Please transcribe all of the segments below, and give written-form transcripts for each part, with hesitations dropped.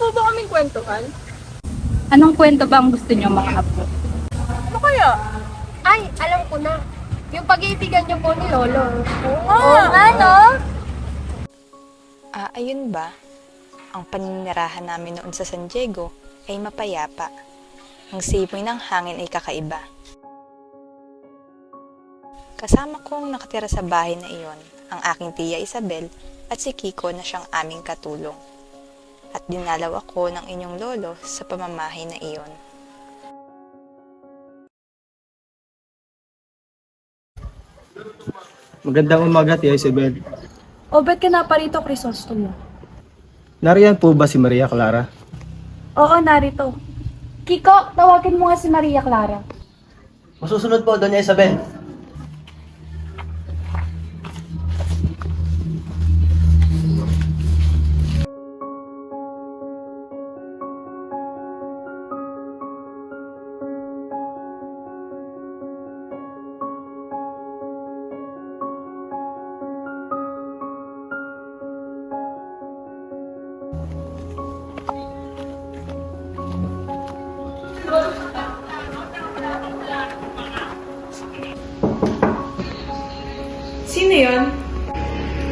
mo ba kaming kwentuhan? Anong kwento ba ang gusto niyo mga apo? Ano kaya? Ay, alam ko na. Yung pag-iibigan niyo po ni Lolo. Oo nga, no? Ayun ba? Ang paninirahan namin noon sa San Diego ay mapayapa. Ang simoy ng hangin ay kakaiba. Kasama kong nakatira sa bahay na iyon, ang aking tiya Isabel at si Kiko na siyang aming katulong. At dinalaw ako ng inyong lolo sa pamamahay na iyon. Magandang umaga, Tia Isabel. O, ba't ka na parito, Crisostomo? Nariyan po ba si Maria Clara? Oo, narito. Kiko, tawagin mo nga si Maria Clara. Masusunod po, Doña Isabel. Sino yon?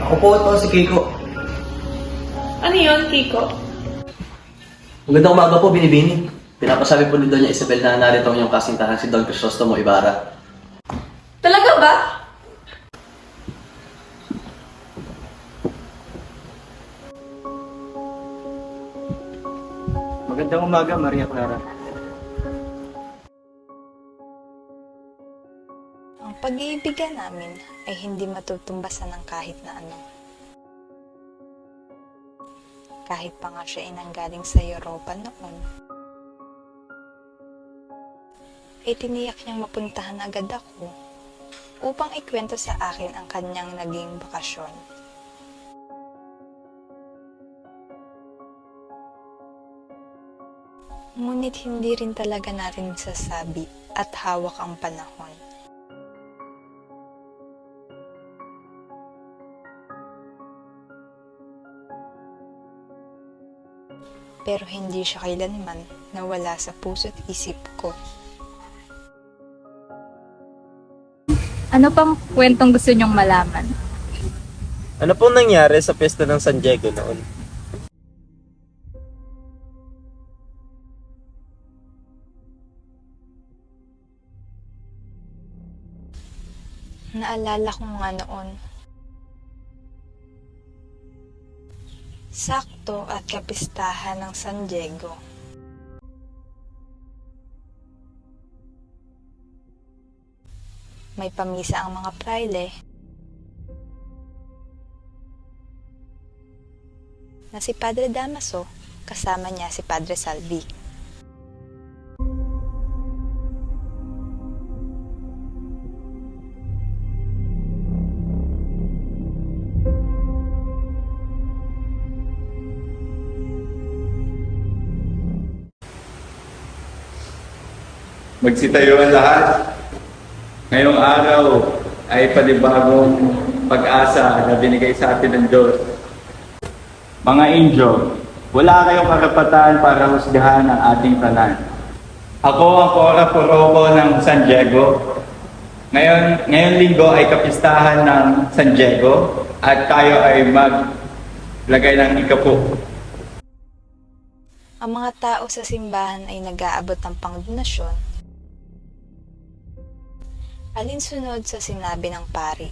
Ako po ito, si Kiko. Ano yon, Kiko? Magandang umaga po, Binibini. Pinapasabi po ni Doña Isabel na narito ang iyong kasintahan si Don Crisostomo Ibarra. Talaga ba? Magandang umaga, Maria Clara. Ang pag-iibigan namin ay hindi matutumbasan ng kahit na ano. Kahit pa nga siya ay nanggaling sa Europa noon, ay tiniyak niyang mapuntahan agad ako upang ikwento sa akin ang kanyang naging bakasyon. Ngunit hindi rin talaga natin sasabi at hawak ang panahon. Pero hindi siya kailanman nawala sa puso't isip ko. Ano pang kwentong gusto niyong malaman? Ano pong nangyari sa piyesta ng San Diego noon? Naalala ko nga noon. Sakto at kapistahan ng San Diego. May pamisa ang mga praile na si Padre Damaso, kasama niya si Padre Salvi. Magsitayo ang lahat. Ngayong araw ay panibagong pag-asa na binigay sa atin ng Diyos. Mga angel, wala kayong karapatan para husgahan ang ating tanan. Ako ang Cora Porobo ng San Diego. Ngayong linggo ay kapistahan ng San Diego at tayo ay maglagay ng ikapo. Ang mga tao sa simbahan ay nag-aabot ng pangdonasyon alinsunod sa sinabi ng pari.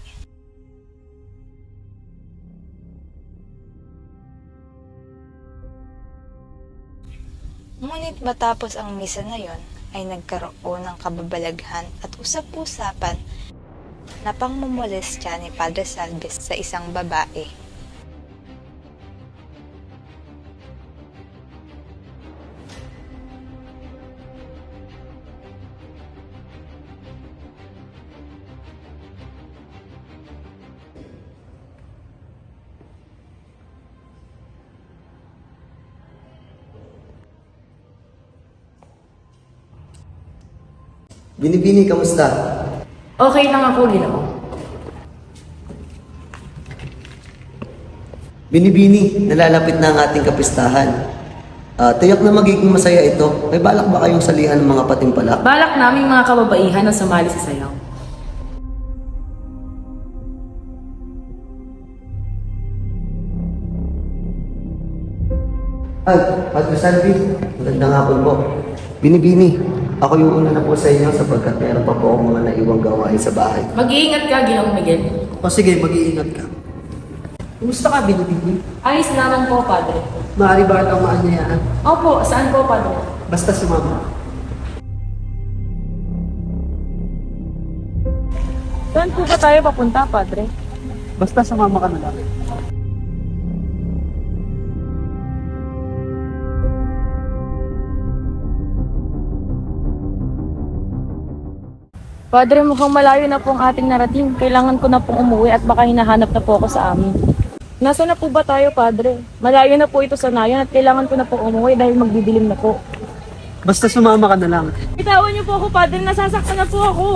Ngunit matapos ang misa na yon, ay nagkaroon ng kababalaghan at usap-usapan na pangmumolestya ni Padre Salves sa isang babae. Binibini, kamusta? Okay lang ako, Ginoo. Binibini, nalalapit na ang ating kapistahan. Tiyak na magiging masaya ito. May balak ba kayong salihan ng mga patimpalak? Balak naming mga kababaihan na sumali sa sayaw. Padre Salvi, magandang hapon po. Binibini, ako yung una na po sa inyo sapagkat meron pa po akong mga naiwang gawain sa bahay. Mag-iingat ka, Ginoong Miguel. O sige, mag-iingat ka. Kumusta ka, Binibini? Ayos lamang po, Padre. Maaari ba itong maanyayaan? Opo, saan po, Padre? Basta sumama. Saan po ba tayo papunta, Padre? Basta sumama ka na lang. Padre, mukhang malayo na po ang ating narating. Kailangan ko na pong umuwi at baka hinahanap na po ako sa amin. Nasaan na po ba tayo, Padre? Malayo na po ito sa nayon at kailangan ko na pong umuwi dahil magdidilim na po. Basta sumama ka na lang. Bitawan niyo po ako, Padre. Nasasaktan na po ako.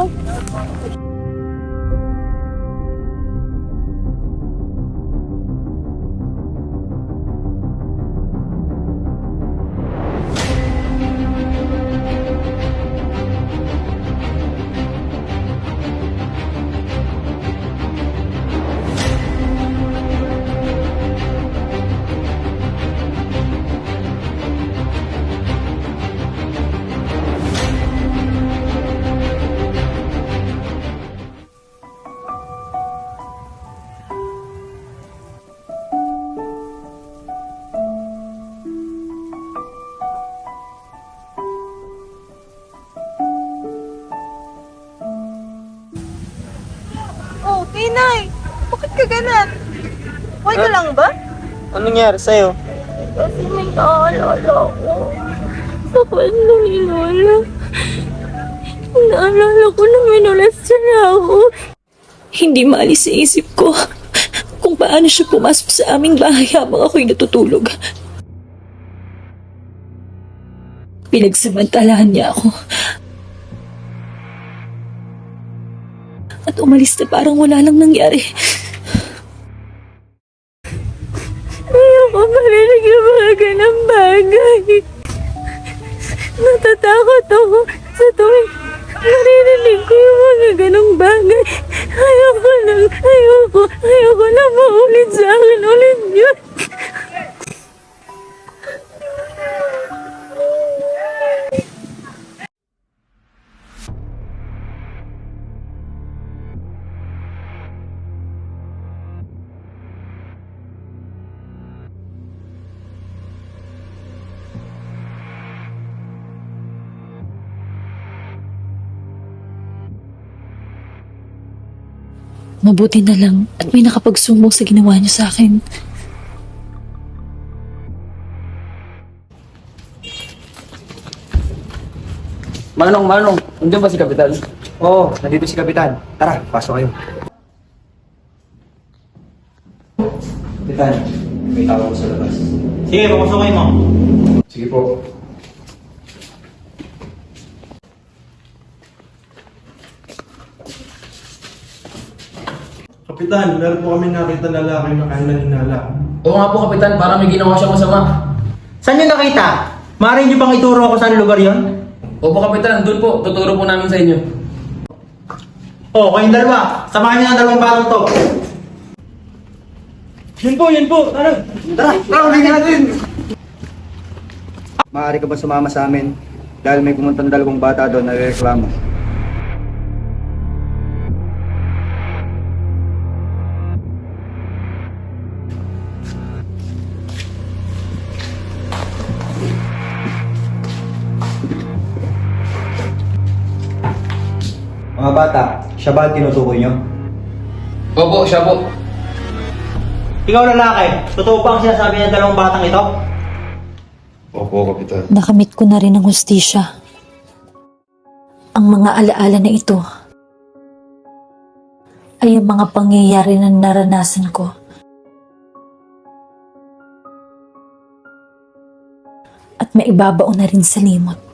Oh, Tinay! Bakit ka ganan? Okay ka lang ba? Anong nangyari sa'yo? Kasi may naalala ko. Sa kwento ni Lola. Naalala ko na minolesta na ako. Hindi maalis sa isip ko kung paano siya pumasok sa aming bahay habang ako'y natutulog. Pinagsamantalahan niya ako. At umalis na parang wala lang nangyari. Ayoko marinig yung mga ganang bagay. Natatakot ako sa tuwing naririnig ko yung mga ganang bagay. Ayoko na maulit sa akin ulit yun. Mabuti na lang at may nakapagsumbong sa ginawa niyo sa akin. Manong, nandiyan ba si Kapitan? Oo, nandito si Kapitan. Tara, pasok kayo. Kapitan, may tawag ko sa labas. Sige, papasokin mo. Sige po. Kapitan, meron po kami nakita lalaki na kaya naninala. Oo nga po, Kapitan, para may ginawa siyang masama. Saan niyo nakita? Maaari niyo bang ituro ako saan lugar yon? Opo, Kapitan, doon po. Tuturo po namin sa inyo. Oh, kayong dalawa. Samahan niyo ang dalawang batang to. Yun po. Tara. Tingnan natin! Maaari ka ba sumama sa amin? Dahil may pumuntang dalawang bata doon na reklamo. Mga bata, siya ba ang tinutukoy niyo? Opo, siya po. Ikaw lalaki, totoo ba ang sinasabi ng dalawang batang ito? Opo, Kapitan. Nakamit ko na rin ang hustisya. Ang mga alaala na ito ay ang mga pangyayari na naranasan ko. At maibabaon na rin sa limot.